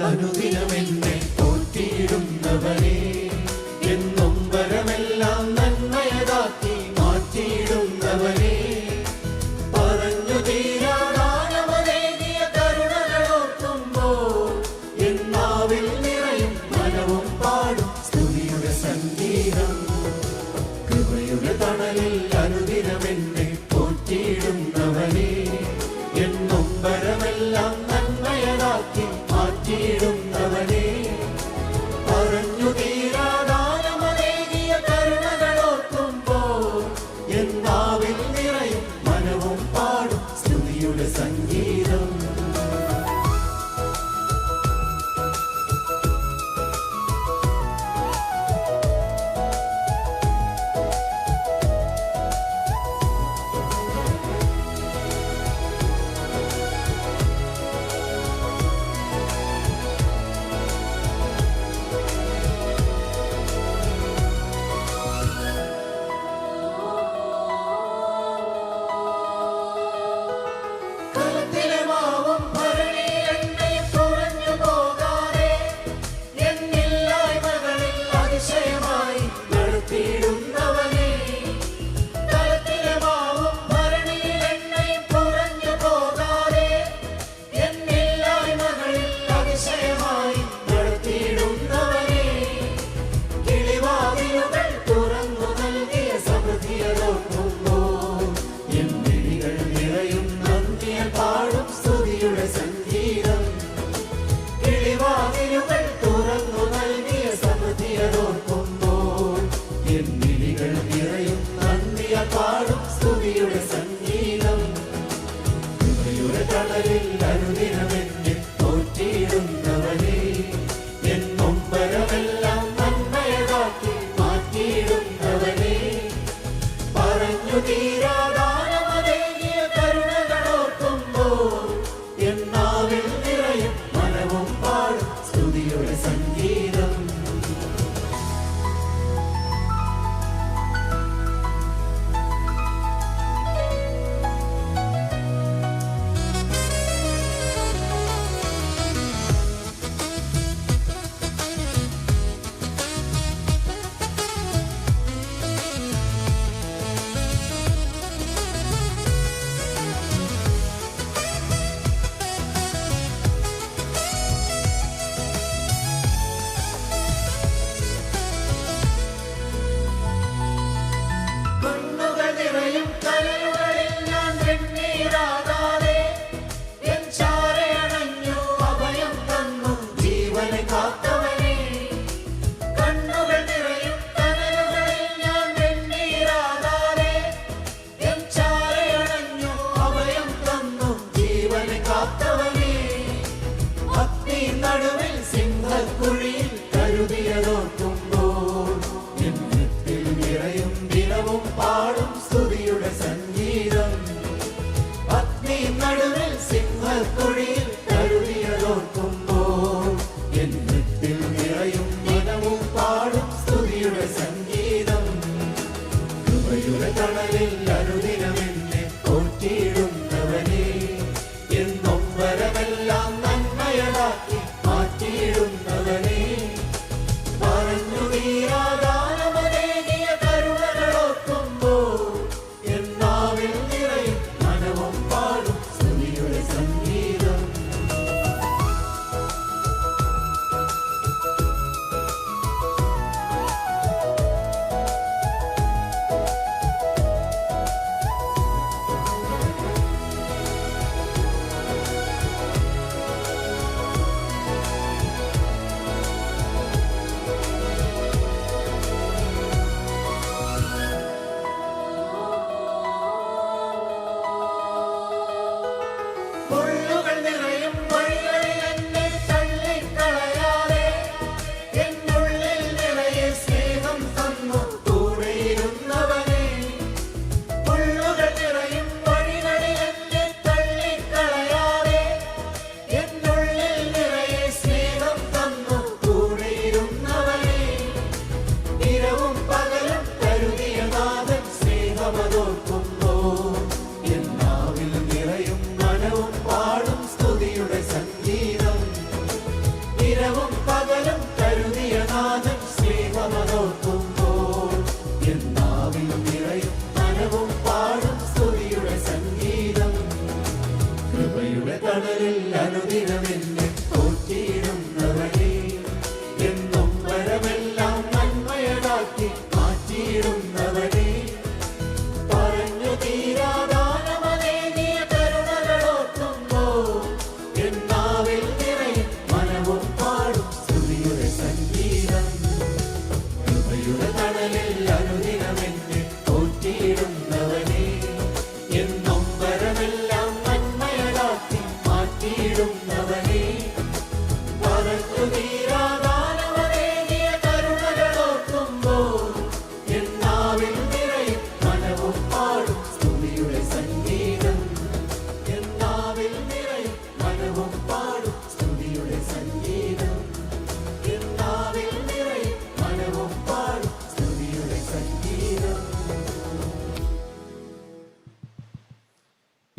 അനുദിനമെന്നെ പോറ്റിയിടുന്നവനെ, എന്നും വരമെല്ലാം നന്മയതാക്കി മാറ്റിയിടുന്നവനെ, പറഞ്ഞു തീരാനവനേകിയ കരുണകളോർക്കുമ്പോൾ എന്നാവിൽ നിറയും മനവും പാടും സ്തുതിയുടെ സംഗീതം. കൃപയുടെ തണലിൽ അനുദിനമെന്നെ പോറ്റിയിടുന്നവനെ, എന്നും വരമെല്ലാം നന്മയതാക്കി മാറ്റിയിടുന്നവനെ, പറഞ്ഞു തീരാനവനേകിയ കരുണകളോർക്കുമ്പോൾ എന്നാവിൽ നിറയും മനവും പാടും സ്തുതിയുടെ സംഗീതം. പാടും സ്തുതിയുടെ സംഗീതം. കൃപയുടെ തണലിൽ അനുദിനമെന്നെ പോറ്റിയിടുന്നവനെ, എന്നും വരമെല്ലാം നന്മയതാക്കി മാറ്റിയിടുന്നവനെ, പറഞ്ഞു തീരാനവനേകിയ കരുണകളോർക്കുമ്പോൾ എന്നാവിൽ നിറയും മനവും പാടും സ്തുതിയുടെ സംഗീതം. നടുവിൽ സിംഹക്കുഴിയിൽ കരുതിയതോർക്കുമ്പോൾ എന്നിൽ നിറയും ദിനവും പാടും സ്തുതിയുടെ സംഗീതം. അഗ്നി നടുവിൽ സിംഹക്കുഴിയിൽ കരുതിയതോർക്കുമ്പോൾ എന്നിൽ നിറയും ദിനവും പാടും സ്തുതിയുടെ സംഗീതം. കൃപയുടെ തണലിൽ അനുദിനമെന്നെ പോറ്റിയിടുന്നവനെ, എന്നും വരമെല്ലാം നന്മയതാക്കി മാറ്റിയിടുന്നവനെ, പറഞ്ഞു തീരാനവനേകിയ കരുണകളോർക്കുമ്പോൾ എന്നാവിൽ നിറയും മനവും പാടും സ്തുതിയുടെ സംഗീതം. തണലിൽ അനുദിനമെന്നെ